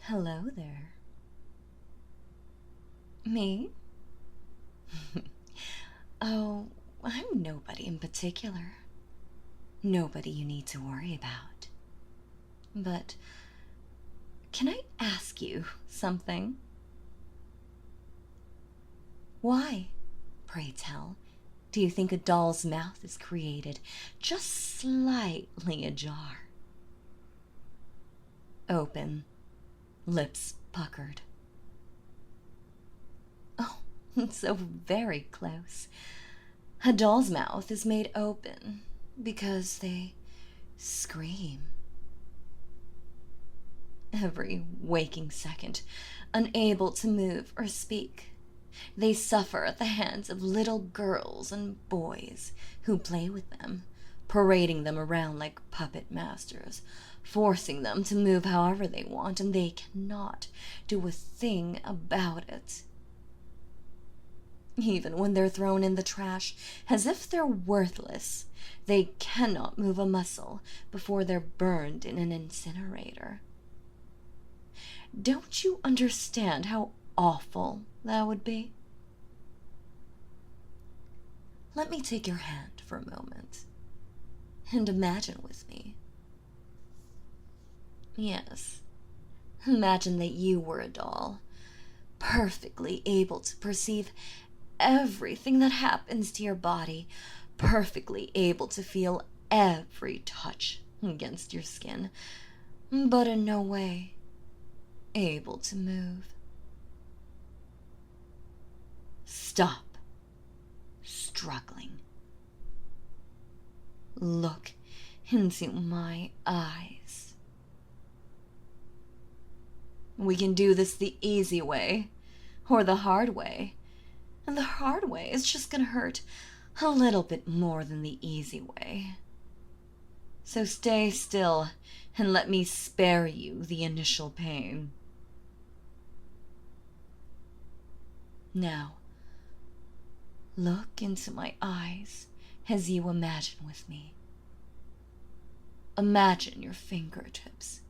Hello there. Me? Oh, I'm nobody in particular. Nobody you need to worry about. But can I ask you something? Why, pray tell, do you think a doll's mouth is created just slightly ajar? Open, lips puckered. Oh, so very close. A doll's mouth is made open because they scream. Every waking second, unable to move or speak, they suffer at the hands of little girls and boys who play with them, parading them around like puppet masters, forcing them to move however they want, and they cannot do a thing about it. Even when they're thrown in the trash, as if they're worthless, they cannot move a muscle before they're burned in an incinerator. Don't you understand how awful that would be? Let me take your hand for a moment and imagine with me. Yes, imagine that you were a doll, perfectly able to perceive everything that happens to your body, perfectly able to feel every touch against your skin, but in no way able to move. Stop struggling. Look into my eyes. We can do this the easy way or the hard way. And the hard way is just gonna hurt a little bit more than the easy way. So stay still and let me spare you the initial pain. Now, look into my eyes as you imagine with me. Imagine your fingertips,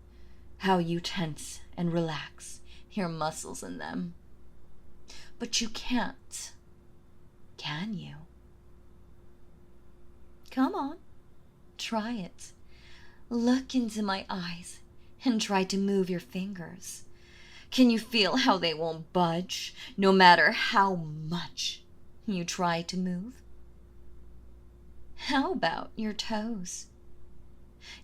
how you tense and relax your muscles in them. But you can't, can you? Come on, try it. Look into my eyes and try to move your fingers. Can you feel how they won't budge, no matter how much you try to move? How about your toes?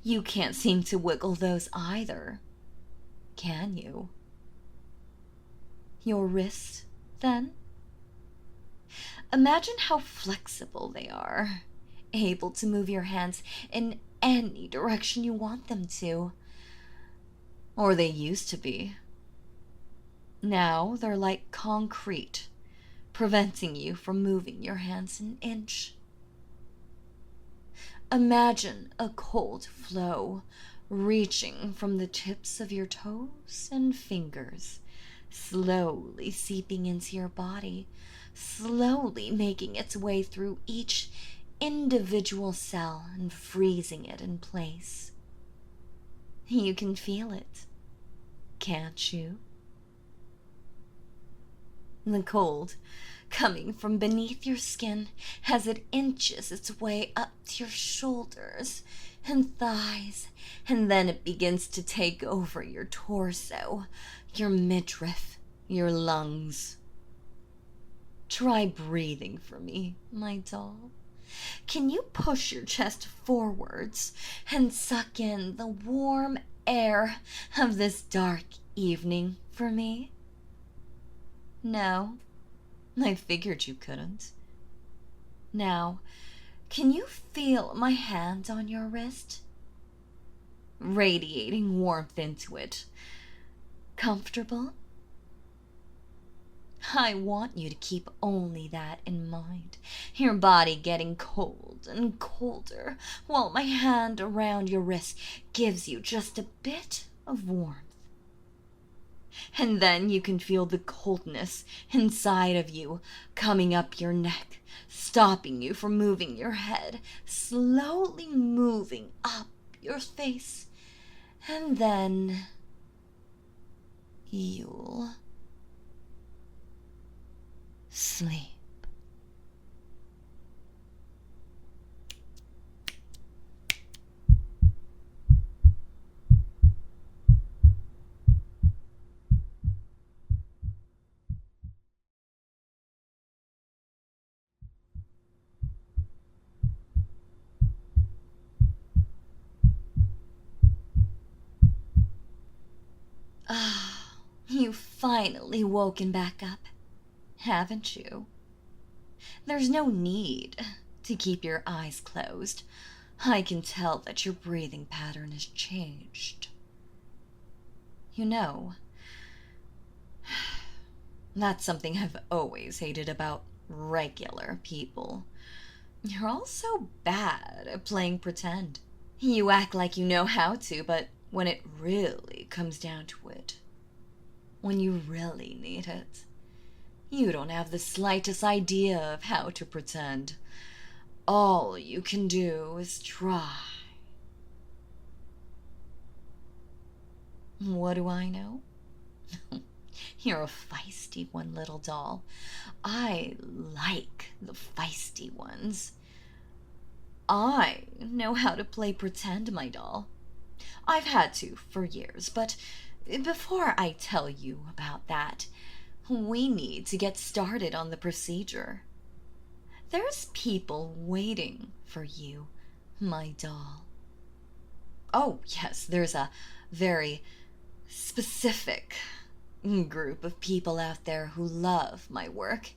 You can't seem to wiggle those either, can you? Your wrists, then? Imagine how flexible they are, able to move your hands in any direction you want them to. Or they used to be. Now they're like concrete, preventing you from moving your hands an inch. Imagine a cold flow reaching from the tips of your toes and fingers, slowly seeping into your body, slowly making its way through each individual cell and freezing it in place. You can feel it, can't you? The cold coming from beneath your skin as it inches its way up to your shoulders and thighs, and then it begins to take over your torso, your midriff, your lungs. Try breathing for me, my doll. Can you push your chest forwards and suck in the warm air of this dark evening for me? No, I figured you couldn't. Now, can you feel my hand on your wrist? Radiating warmth into it. Comfortable? I want you to keep only that in mind, your body getting cold and colder, while my hand around your wrist gives you just a bit of warmth. And then you can feel the coldness inside of you coming up your neck, stopping you from moving your head, slowly moving up your face, and then you'll sleep. Ah, you've finally woken back up, haven't you? There's no need to keep your eyes closed. I can tell that your breathing pattern has changed. You know, that's something I've always hated about regular people. You're all so bad at playing pretend. You act like you know how to, but when it really comes down to it, when you really need it, you don't have the slightest idea of how to pretend. All you can do is try. What do I know? You're a feisty one, little doll. I like the feisty ones. I know how to play pretend, my doll. I've had to for years, but before I tell you about that, we need to get started on the procedure. There's people waiting for you, my doll. Oh, yes, there's a very specific group of people out there who love my work,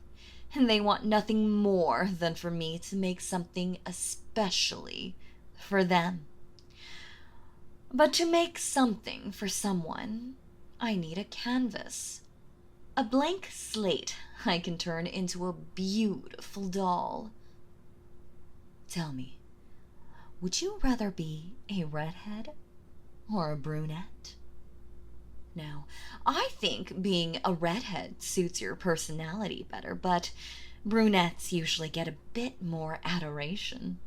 and they want nothing more than for me to make something especially for them. But to make something for someone, I need a canvas. A blank slate I can turn into a beautiful doll. Tell me, would you rather be a redhead or a brunette? Now, I think being a redhead suits your personality better, but brunettes usually get a bit more adoration.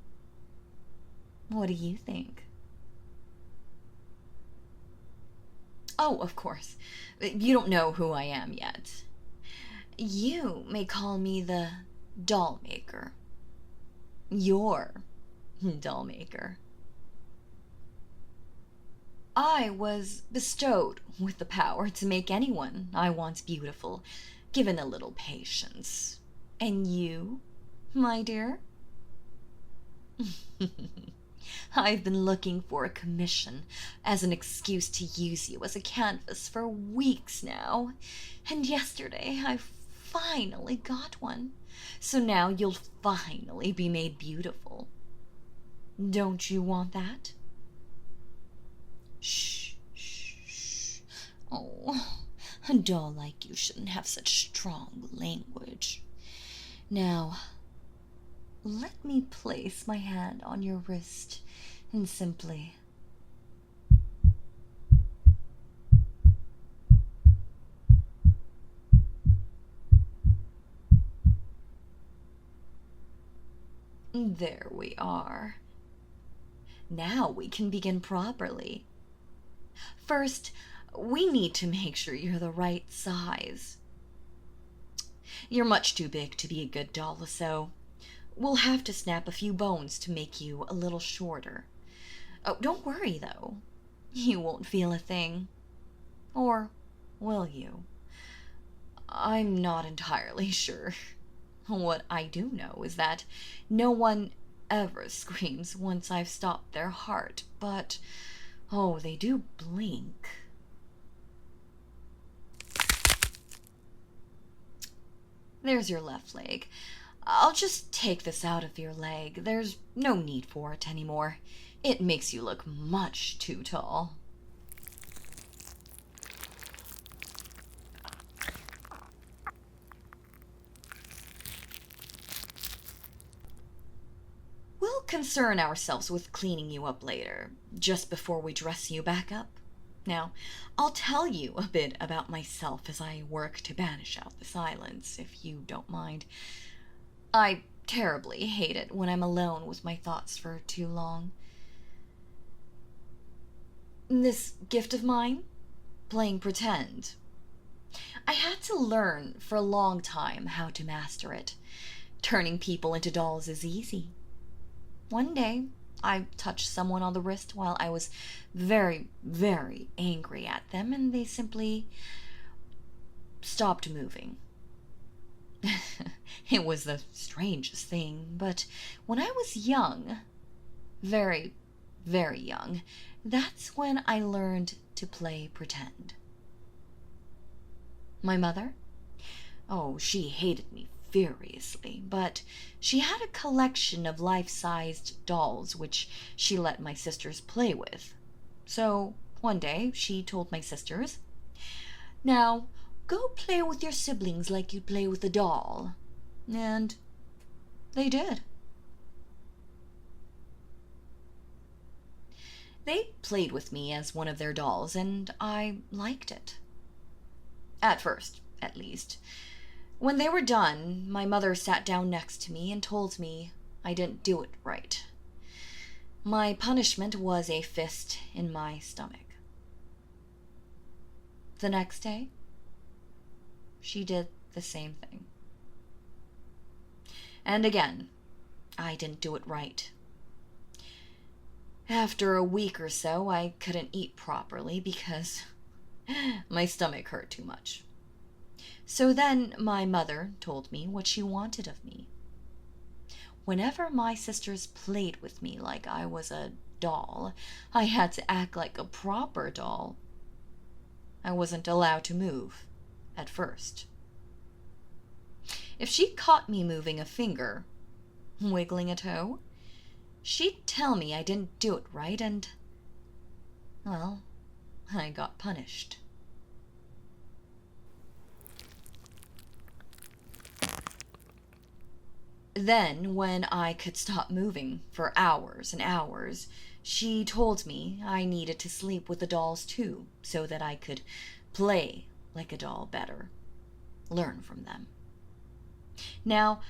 What do you think? Oh, of course. You don't know who I am yet. You may call me the Dollmaker. Your Dollmaker. I was bestowed with the power to make anyone I want beautiful, given a little patience. And you, my dear? I've been looking for a commission as an excuse to use you as a canvas for weeks now, and yesterday I finally got one. So now you'll finally be made beautiful. Don't you want that? Shh, shh, shh. Oh, a doll like you shouldn't have such strong language. Now, let me place my hand on your wrist and simply there we are. Now we can begin properly. First, we need to make sure you're the right size. You're much too big to be a good doll, so we'll have to snap a few bones to make you a little shorter. Oh, don't worry, though. You won't feel a thing. Or will you? I'm not entirely sure. What I do know is that no one ever screams once I've stopped their heart, but, oh, they do blink. There's your left leg. I'll just take this out of your leg. There's no need for it anymore. It makes you look much too tall. We'll concern ourselves with cleaning you up later, just before we dress you back up. Now, I'll tell you a bit about myself as I work to banish out the silence, if you don't mind. I terribly hate it when I'm alone with my thoughts for too long. This gift of mine, playing pretend, I had to learn for a long time how to master it. Turning people into dolls is easy. One day, I touched someone on the wrist while I was very, very angry at them, and they simply stopped moving. It was the strangest thing, but when I was young, very, very young, that's when I learned to play pretend. My mother? Oh, she hated me furiously, but she had a collection of life-sized dolls which she let my sisters play with. So one day she told my sisters, "Now, go play with your siblings like you'd play with a doll." And they did. They played with me as one of their dolls, and I liked it. At first, at least. When they were done, my mother sat down next to me and told me I didn't do it right. My punishment was a fist in my stomach. The next day, she did the same thing. And again, I didn't do it right. After a week or so, I couldn't eat properly because my stomach hurt too much. So then my mother told me what she wanted of me. Whenever my sisters played with me like I was a doll, I had to act like a proper doll. I wasn't allowed to move at first. If she caught me moving a finger, wiggling a toe, she'd tell me I didn't do it right, and, well, I got punished. Then, when I could stop moving for hours and hours, she told me I needed to sleep with the dolls too, so that I could play like a doll better, learn from them. Now,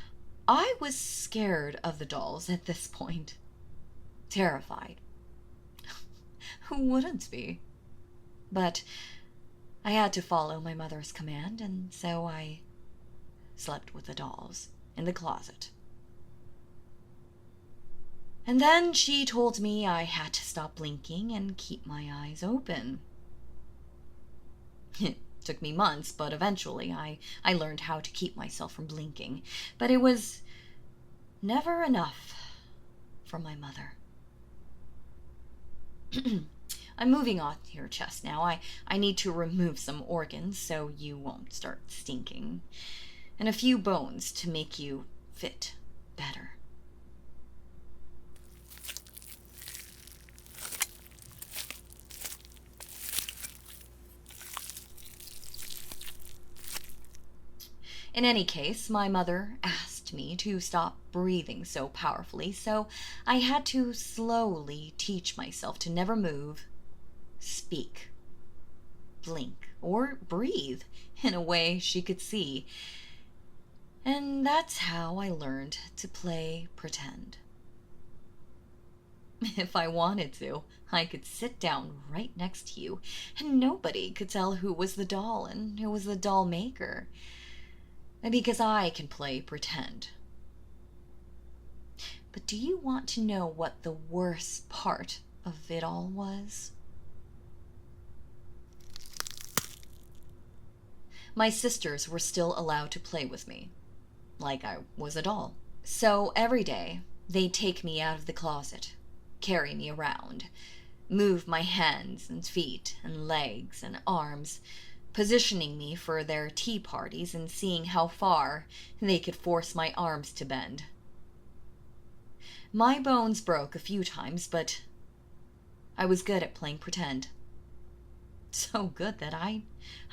I was scared of the dolls at this point. Terrified. Who wouldn't be? But I had to follow my mother's command, and so I slept with the dolls in the closet. And then she told me I had to stop blinking and keep my eyes open. It took me months, but eventually I learned how to keep myself from blinking. But it was never enough for my mother. I'm moving on to your chest now. I need to remove some organs so you won't start stinking, and a few bones to make you fit better. In any case, my mother asked me to stop breathing so powerfully, so I had to slowly teach myself to never move, speak, blink, or breathe in a way she could see. And that's how I learned to play pretend. If I wanted to, I could sit down right next to you, and nobody could tell who was the doll and who was the doll maker. Because I can play pretend. But do you want to know what the worst part of it all was? My sisters were still allowed to play with me, like I was a doll. So every day, they'd take me out of the closet, carry me around, move my hands and feet and legs and arms, positioning me for their tea parties and seeing how far they could force my arms to bend. My bones broke a few times, but I was good at playing pretend. So good that I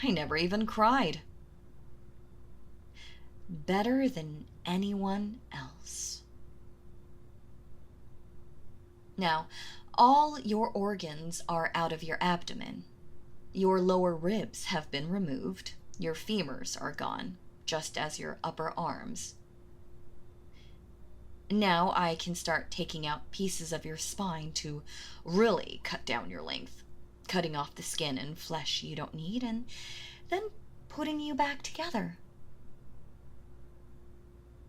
never even cried. Better than anyone else. Now, all your organs are out of your abdomen. Your lower ribs have been removed. Your femurs are gone, just as your upper arms. Now I can start taking out pieces of your spine to really cut down your length, cutting off the skin and flesh you don't need, and then putting you back together.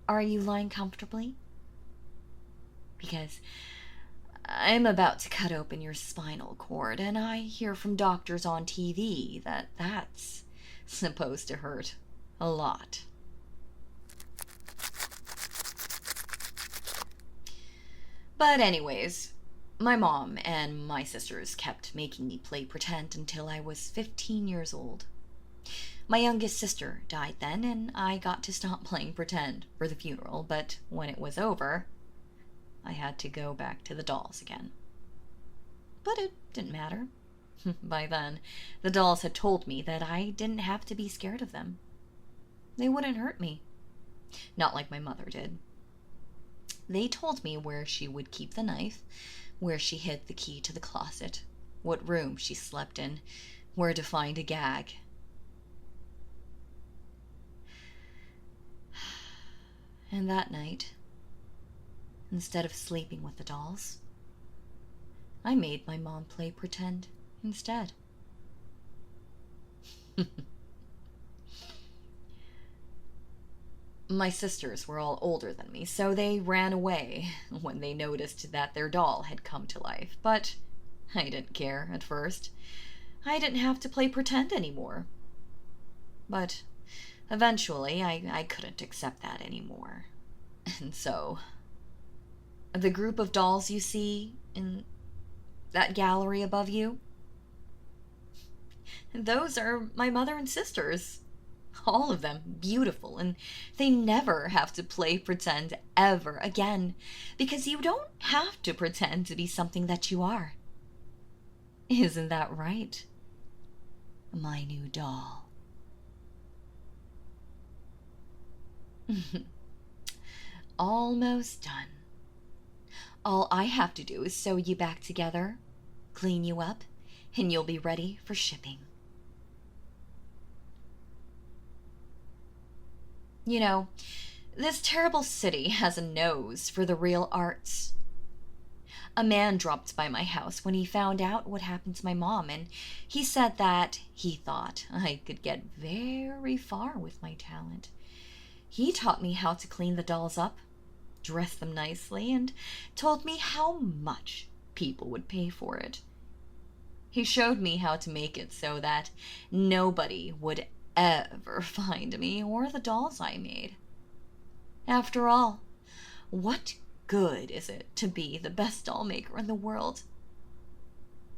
Are you lying comfortably? Because I'm about to cut open your spinal cord, and I hear from doctors on TV that that's supposed to hurt a lot. But anyways, my mom and my sisters kept making me play pretend until I was 15 years old. My youngest sister died then, and I got to stop playing pretend for the funeral, but when it was over, I had to go back to the dolls again. But it didn't matter. By then, the dolls had told me that I didn't have to be scared of them. They wouldn't hurt me. Not like my mother did. They told me where she would keep the knife, where she hid the key to the closet, what room she slept in, where to find a gag. And that night, instead of sleeping with the dolls, I made my mom play pretend instead. My sisters were all older than me, so they ran away when they noticed that their doll had come to life. But I didn't care at first. I didn't have to play pretend anymore. But eventually, I couldn't accept that anymore. And so, the group of dolls you see in that gallery above you, those are my mother and sisters. All of them beautiful, and they never have to play pretend ever again, because you don't have to pretend to be something that you are. Isn't that right, my new doll? Almost done. All I have to do is sew you back together, clean you up, and you'll be ready for shipping. You know, this terrible city has a nose for the real arts. A man dropped by my house when he found out what happened to my mom, and he said that he thought I could get very far with my talent. He taught me how to clean the dolls up, dress them nicely, and told me how much people would pay for it. He showed me how to make it so that nobody would ever find me or the dolls I made. After all, what good is it to be the best doll maker in the world,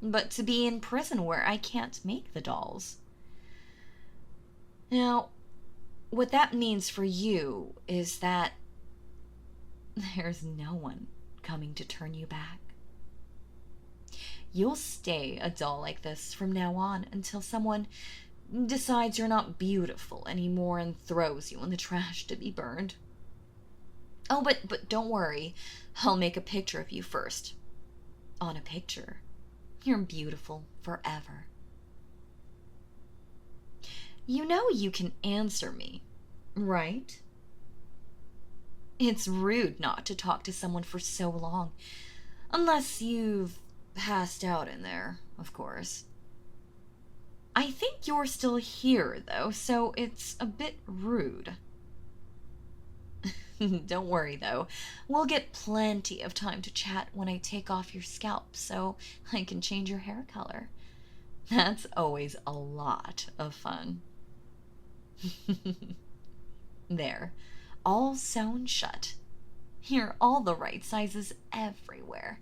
but to be in prison where I can't make the dolls? Now, what that means for you is that there's no one coming to turn you back. You'll stay a doll like this from now on until someone decides you're not beautiful anymore and throws you in the trash to be burned. Oh, but don't worry. I'll make a picture of you first. On a picture, you're beautiful forever. You know you can answer me, right? It's rude not to talk to someone for so long. Unless you've passed out in there, of course. I think you're still here, though, so it's a bit rude. Don't worry, though. We'll get plenty of time to chat when I take off your scalp so I can change your hair color. That's always a lot of fun. There, all sewn shut. You're all the right sizes everywhere.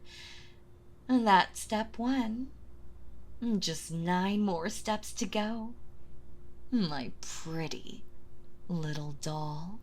And that's step 1. Just 9 more steps to go. My pretty little doll.